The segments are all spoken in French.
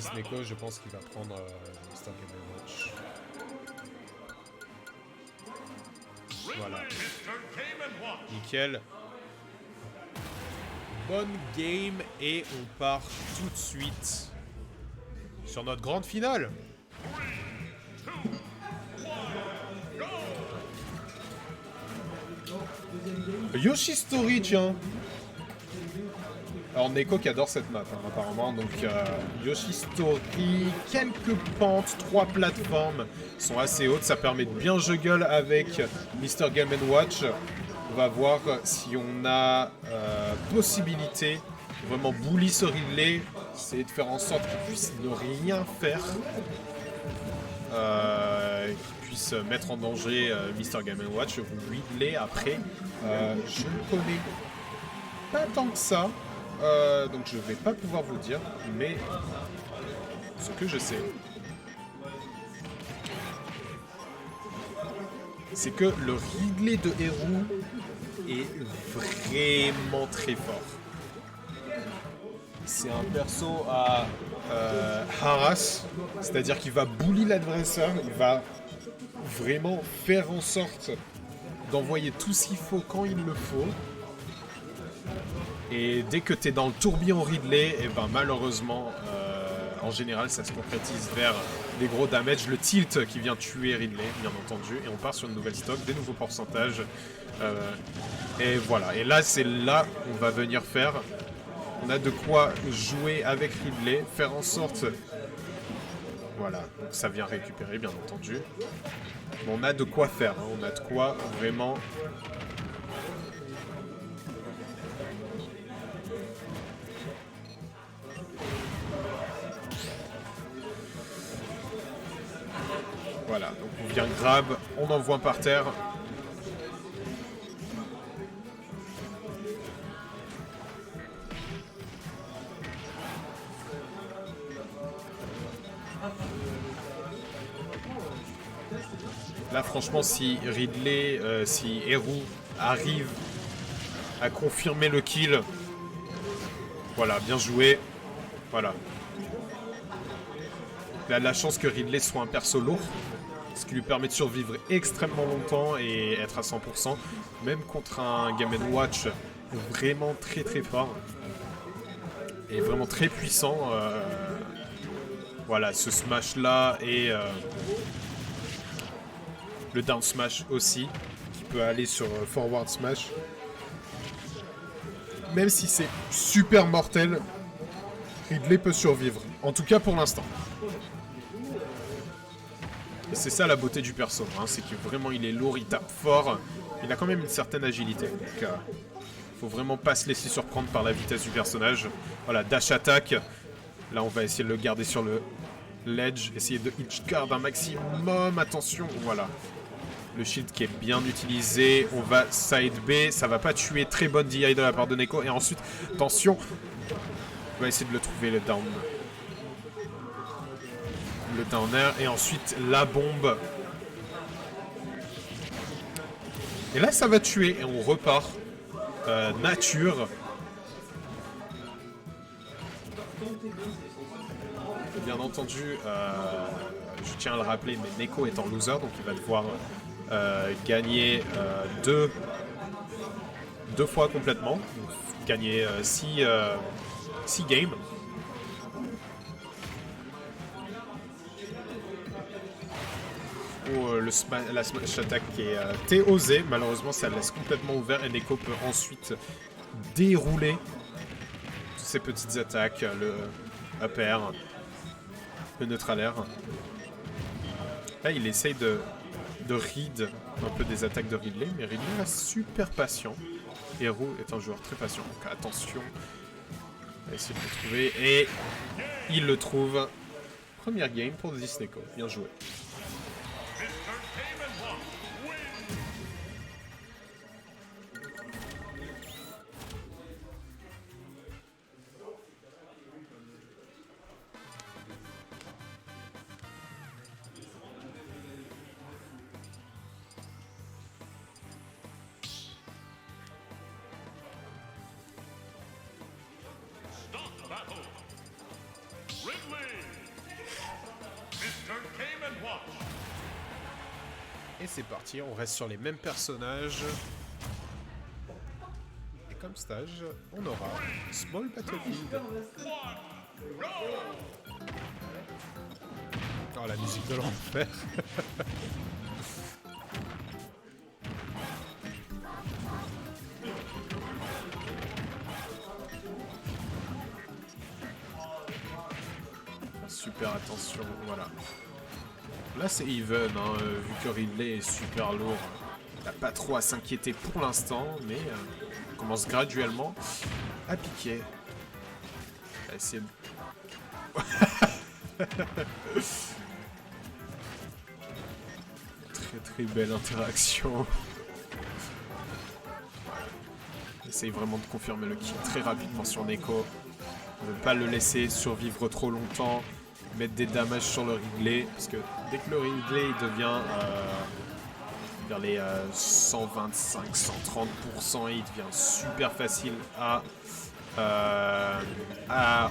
Sneko, je pense qu'il va prendre Mr. Game & Watch. Voilà. Nickel. Bonne game et on part tout de suite sur notre grande finale. Yoshi Story, tiens. Alors Neko qui adore cette map, hein, apparemment. Donc Yoshi Story, quelques pentes, 3 plateformes sont assez hautes. Ça permet de bien juggle avec Mr. Game & Watch. On va voir si on a possibilité de vraiment bully ce Ridley. C'est de faire en sorte qu'il puisse ne rien faire. Qu'il puisse mettre en danger Mr. Game & Watch. Ridley, après, je ne connais pas tant que ça. Donc je vais pas pouvoir vous dire, mais ce que je sais, c'est que le Ridley de Héroux est vraiment très fort. C'est un perso à harass, c'est-à-dire qu'il va bully l'adversaire, il va vraiment faire en sorte d'envoyer tout ce qu'il faut quand il le faut. Et dès que tu es dans le tourbillon Ridley, et ben malheureusement, en général, ça se concrétise vers des gros damage. Le tilt qui vient tuer Ridley, bien entendu. Et on part sur une nouvelle stock, des nouveaux pourcentages. Et voilà. Et là, c'est là qu'on va venir faire. On a de quoi jouer avec Ridley, faire en sorte... Voilà, donc ça vient récupérer, bien entendu. Mais on a de quoi faire, hein. On a de quoi vraiment... Voilà, donc on vient grab, on envoie par terre. Là franchement si Ridley, si Héroux arrive à confirmer le kill, voilà, bien joué. Voilà. Il a de la chance que Ridley soit un perso lourd. Ce qui lui permet de survivre extrêmement longtemps et être à 100%, même contre un Game & Watch vraiment très très fort et vraiment très puissant. Voilà, ce smash là et le down smash aussi, qui peut aller sur forward smash. Même si c'est super mortel, Ridley peut survivre, en tout cas pour l'instant. Et c'est ça la beauté du perso, hein, c'est que vraiment il est lourd, il tape fort, il a quand même une certaine agilité. Donc faut vraiment pas se laisser surprendre par la vitesse du personnage. Voilà, dash attack. Là on va essayer de le garder sur le ledge, essayer de hitch guard un maximum, attention, voilà. Le shield qui est bien utilisé, on va side B, ça va pas tuer, très bonne DI de la part de Neko. Et ensuite, attention, on va essayer de le trouver le down. Le downer et ensuite la bombe. Et là ça va tuer et on repart. Nature. Bien entendu, je tiens à le rappeler, mais Neko est en loser, donc il va devoir gagner deux fois complètement. Donc, gagner 6 games. La smash attack est osée, malheureusement ça laisse complètement ouvert et Neko peut ensuite dérouler toutes ces petites attaques, le up air, le neutral air. Là il essaye de read un peu des attaques de Ridley, mais Ridley reste super patient. Héroux est un joueur très patient, donc attention. On va essayer de le trouver et il le trouve. Première game pour Neko, bien joué. Ridley Et c'est parti, on reste sur les mêmes personnages. Et comme stage, on aura Small Battlefield. Oh, la musique de l'enfer. Super attention, voilà. Là c'est even, hein, vu que Ridley est super lourd. Il n'a pas trop à s'inquiéter pour l'instant, mais on commence graduellement à piquer. On va essayer de... très belle interaction. Essaye vraiment de confirmer le kill très rapidement sur Neko. On ne veut pas le laisser survivre trop longtemps. Mettre des damages sur le Ridley. Parce que dès que le Ridley il devient vers les 125-130%, il devient super facile à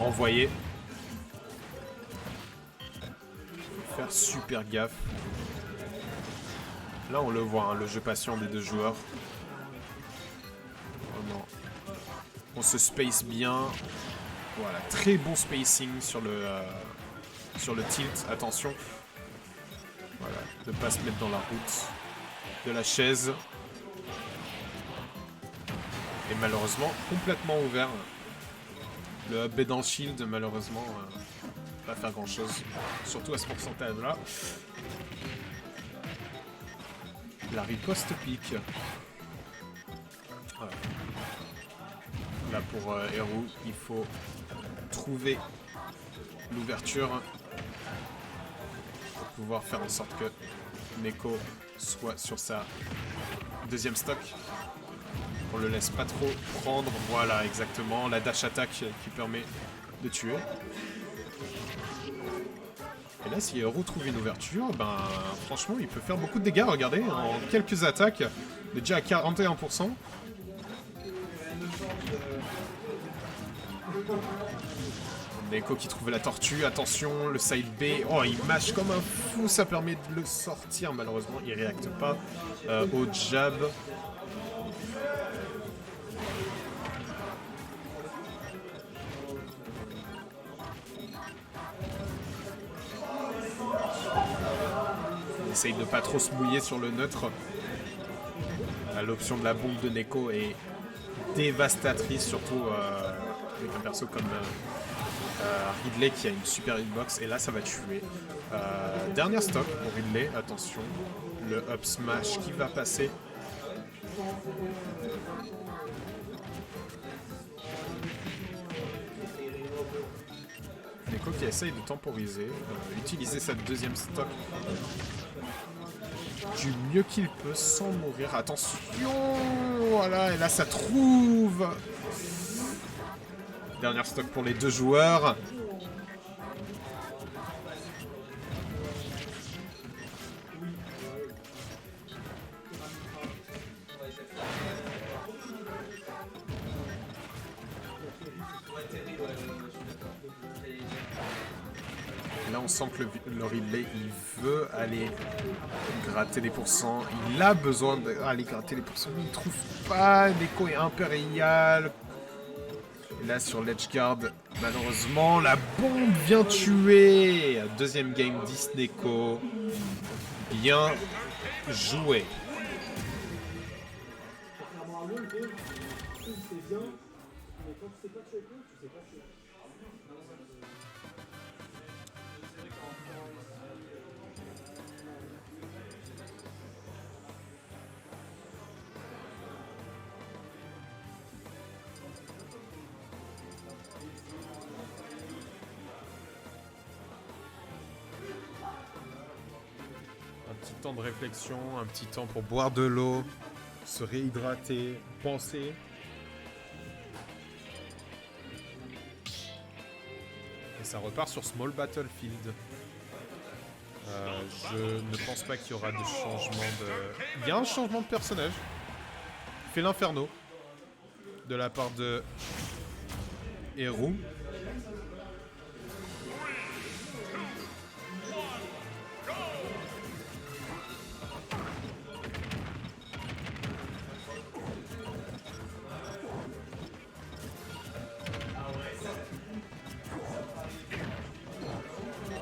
envoyer. Faut faire super gaffe. Là on le voit, hein, le jeu patient des deux joueurs. Oh non. On se space bien. Voilà, très bon spacing sur le tilt. Attention. Voilà, de ne pas se mettre dans la route de la chaise. Et malheureusement, complètement ouvert. Le up dans le shield, malheureusement, pas faire grand chose. Surtout à ce pourcentage-là. La riposte pique. Voilà. Là pour Eru, il faut trouver l'ouverture pour pouvoir faire en sorte que Neko soit sur sa deuxième stock. On le laisse pas trop prendre. Voilà, exactement. La dash attack qui permet de tuer. Et là, si Eru trouve une ouverture, ben franchement, il peut faire beaucoup de dégâts. Regardez, en quelques attaques, il est déjà à 41%. Neko qui trouve la tortue, attention, le side B, oh il mâche comme un fou, ça permet de le sortir, malheureusement il réacte pas au jab. On essaye de pas trop se mouiller sur le neutre. L'option de la bombe de Neko est dévastatrice, surtout avec un perso comme Ridley qui a une super hitbox, et là ça va tuer. Dernière stock pour Ridley, attention, le up smash qui va passer. Neko qui essaye de temporiser, utiliser sa deuxième stock du mieux qu'il peut sans mourir. Attention, voilà, et là ça trouve. Dernière stock pour les deux joueurs. Là on sent que le Ridley il veut aller gratter les pourcents. Il a besoin d'aller gratter les pourcents. Il ne trouve pas. Neko est impérial. Et là sur l'edgeguard, malheureusement, la bombe vient tuer. Deuxième game 10 Neko. Bien joué. Un petit temps de réflexion, un petit temps pour boire de l'eau, se réhydrater, penser. Et ça repart sur Small Battlefield. Je ne pense pas qu'il y aura de changement de... Il y a un changement de personnage. Il fait l'inferno. De la part de Eru.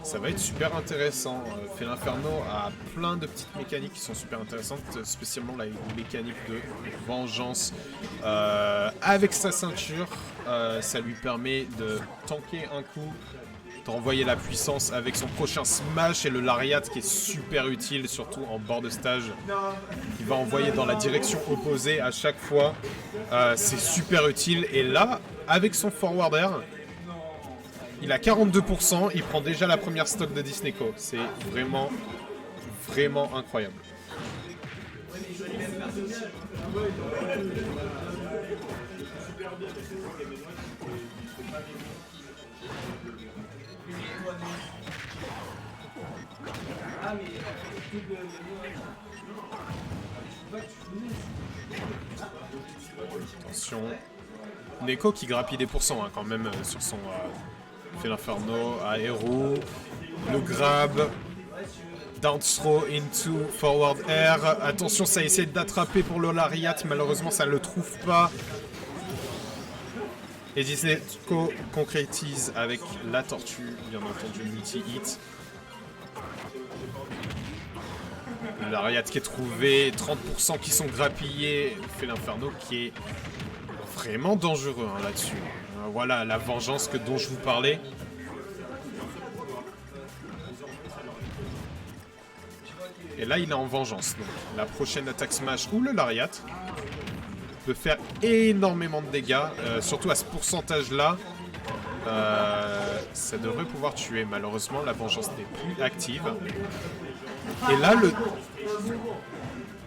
Ça va être super intéressant. Felinferno a plein de petites mécaniques qui sont super intéressantes, spécialement la mécanique de vengeance. Avec sa ceinture, ça lui permet de tanker un coup, de renvoyer la puissance avec son prochain smash et le lariat qui est super utile, surtout en bord de stage. Il va envoyer dans la direction opposée à chaque fois. C'est super utile. Et là, avec son forward air, il a 42%, il prend déjà la première stock de Disneco. C'est vraiment, vraiment incroyable. Attention. Neko qui grappille des pourcents hein, quand même sur son Felinferno à Hero. Le grab. Down throw into forward air. Attention, ça essaie d'attraper pour le lariat. Malheureusement, ça ne le trouve pas. Et Disneco concrétise avec la tortue, bien entendu, multi-hit. Le lariat qui est trouvé, 30% qui sont grappillés. Felinferno qui est vraiment dangereux hein, là-dessus. Voilà la vengeance dont je vous parlais. Et là, il est en vengeance. Donc, la prochaine attaque smash ou le lariat peut faire énormément de dégâts. Surtout à ce pourcentage-là. Ça devrait pouvoir tuer. Malheureusement, la vengeance n'est plus active. Et là,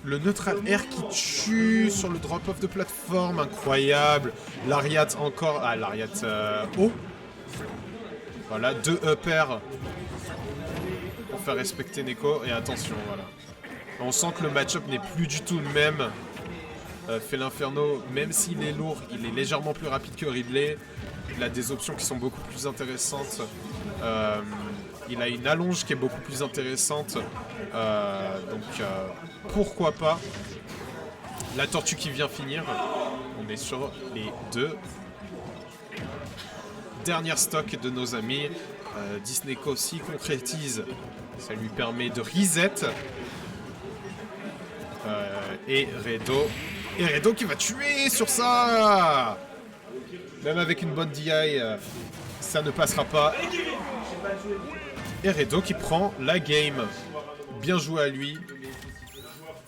le neutral air qui tue sur le drop-off de plateforme. Incroyable. Lariat encore. Ah, lariat haut. Voilà, 2 up air pour faire respecter Neko. Et attention, voilà. On sent que le match-up n'est plus du tout le même. Felinferno, même s'il est lourd, il est légèrement plus rapide que Ridley. Il a des options qui sont beaucoup plus intéressantes. Il a une allonge qui est beaucoup plus intéressante. Donc, pourquoi pas. La tortue qui vient finir. On est sur les 2 dernières stocks de nos amis. Disneco s'y concrétise. Ça lui permet de reset. Et Redo. Et Redo qui va tuer sur ça. Même avec une bonne DI, ça ne passera pas. Et Redo qui prend la game. Bien joué à lui.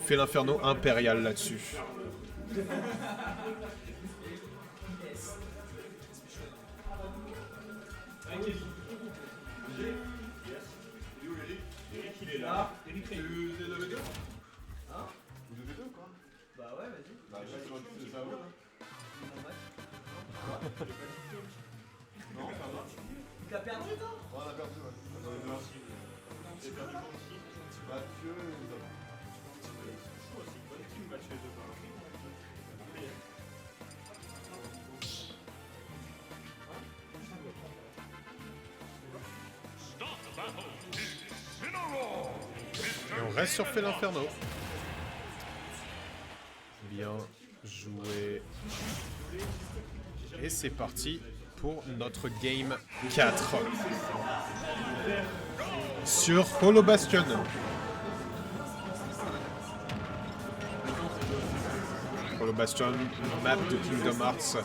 Felinferno impérial là-dessus. Tu as perdu toi? On a perdu, ouais. J'ai perdu aussi. Mathieu Et on reste sur Felinferno. Bien joué. Et c'est parti pour notre game 4. Sur Hollow Bastion. Hollow Bastion, map de Kingdom Hearts.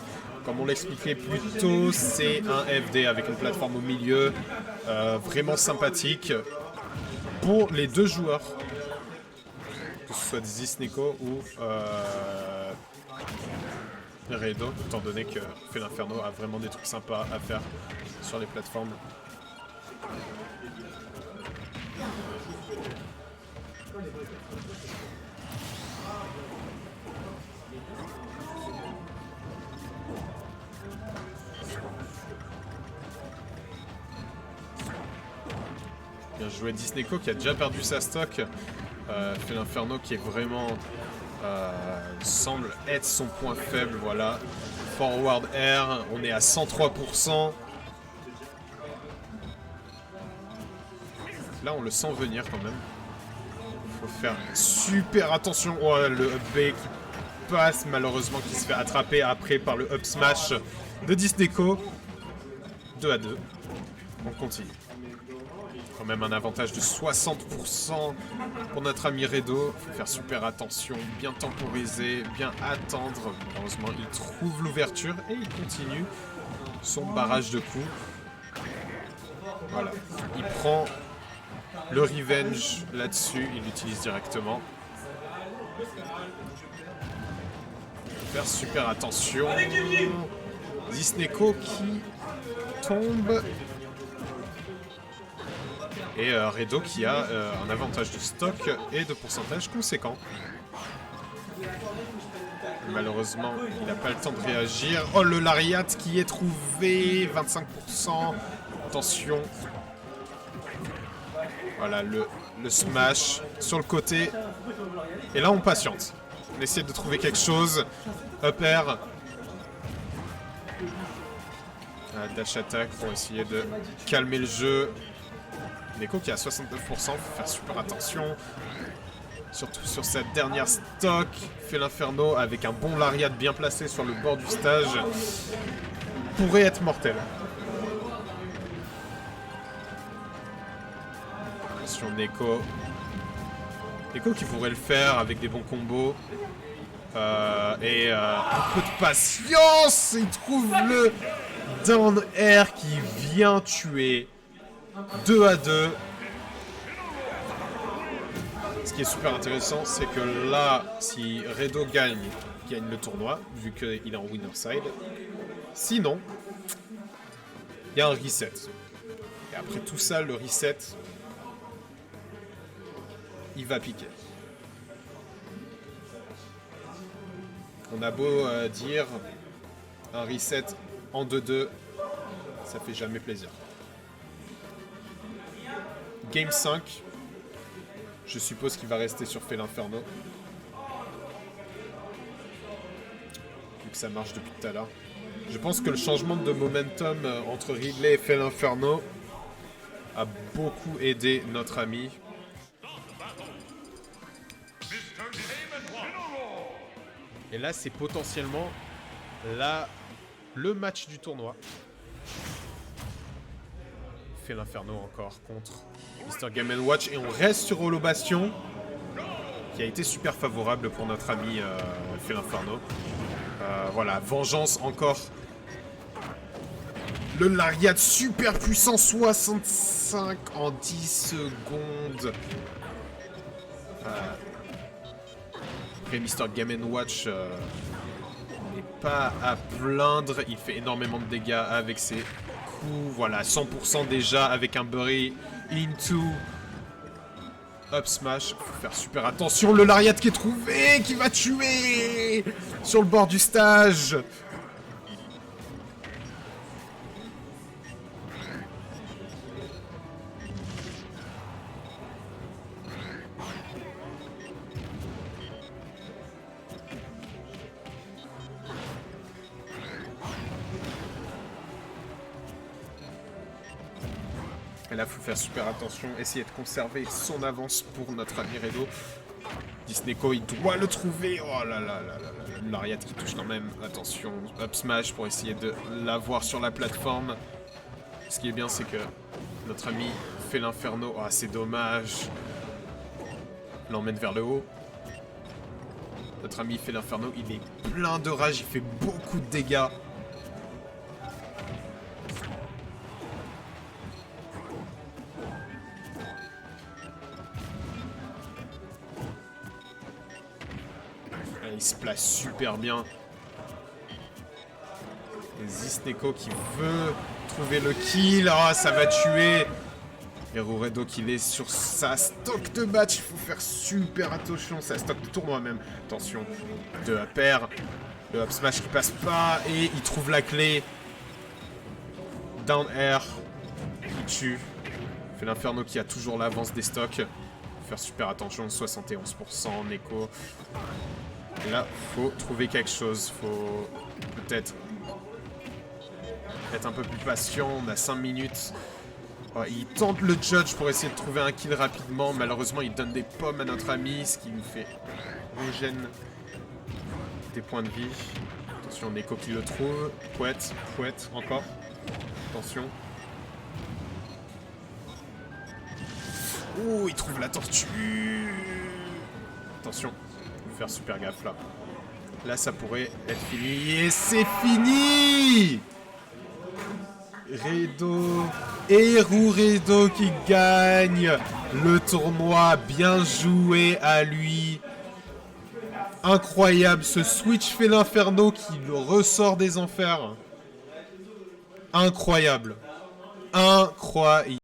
Comme on l'expliquait plus tôt, c'est un FD avec une plateforme au milieu. Vraiment sympathique. Pour les 2 joueurs. Que ce soit Disneco ou Redo, étant donné que Felinferno a vraiment des trucs sympas à faire sur les plateformes. Bien joué Disneco qui a déjà perdu sa stock. Felinferno qui est vraiment semble être son point faible, voilà. Forward air, on est à 103%. Là on le sent venir quand même. Faut faire super attention. Oh, le up B qui passe malheureusement, qui se fait attraper après par le up smash de Disneco. 2 à 2. On continue. Quand même un avantage de 60% pour notre ami Redo. Faut faire super attention, bien temporiser, bien attendre. Malheureusement, il trouve l'ouverture et il continue son barrage de coups. Voilà. Il prend le revenge là-dessus, il l'utilise directement. Faut faire super attention. Disneco qui tombe. Et Redo qui a un avantage de stock et de pourcentage conséquent. Malheureusement, il n'a pas le temps de réagir. Oh, le lariat qui est trouvé, 25%. Attention. Voilà, le smash sur le côté. Et là, on patiente. On essaie de trouver quelque chose. Up air. Dash attack pour essayer de calmer le jeu. Neko qui a 69%, faut faire super attention. Surtout sur cette dernière stock. Fait l'inferno avec un bon lariat bien placé sur le bord du stage. Pourrait être mortel. Attention Neko. Neko qui pourrait le faire avec des bons combos. Un peu de patience. Il trouve le down air qui vient tuer. 2 à 2. Ce qui est super intéressant, c'est que là, si Redo gagne le tournoi, vu qu'il est en winner side. Sinon, il y a un reset. Et après tout ça, le reset, il va piquer. On a beau dire un reset en 2-2, ça fait jamais plaisir. Game 5. Je suppose qu'il va rester sur Fait l'Inferno. Vu que ça marche depuis tout à l'heure. Je pense que le changement de momentum entre Ridley et Fait l'Inferno a beaucoup aidé notre ami. Et là, c'est potentiellement le match du tournoi. Fait l'Inferno encore contre Mr. Game & Watch. Et on reste sur Holo Bastion, qui a été super favorable pour notre ami Fait l'Inferno. Voilà, vengeance encore. Le lariat super puissant, 65 en 10 secondes. Après, Mr. Game & Watch n'est pas à plaindre. Il fait énormément de dégâts avec ses coups. Voilà, 100% déjà avec un bury into up smash. Faut faire super attention. Le lariat qui est trouvé, qui va tuer sur le bord du stage. Et là, il faut faire super attention, essayer de conserver son avance pour notre ami Redo. Disneco, il doit le trouver. Oh là là là là, le lariat qui touche quand même. Attention, up smash pour essayer de l'avoir sur la plateforme. Ce qui est bien, c'est que notre ami Fait l'Inferno. Ah, c'est dommage. L'emmène vers le haut. Notre ami Fait l'Inferno, il est plein de rage, il fait beaucoup de dégâts. Il se place super bien. Et Disneco qui veut trouver le kill. Ah, ça va tuer. Et Redo qui est sur sa stock de match. Il faut faire super attention. Sa stock de tournoi même. Attention. De up air. Le up smash qui passe pas. Et il trouve la clé. Down air. Il tue. Fait l'Inferno qui a toujours l'avance des stocks. Faut faire super attention. 71% Neko. Et là, faut trouver quelque chose. Faut peut-être être un peu plus patient. On a 5 minutes. Oh, il tente le judge pour essayer de trouver un kill rapidement. Malheureusement, il donne des pommes à notre ami, ce qui nous fait régène des points de vie. Attention, Neko qui le trouve. Pouette, encore. Attention. Oh, il trouve la tortue. Attention, faut faire super gaffe là. Là, ça pourrait être fini. Et c'est fini. Redo. Eru Redo qui gagne le tournoi. Bien joué à lui. Incroyable, ce Switch fait l'inferno qui le ressort des enfers. Incroyable. Incroyable.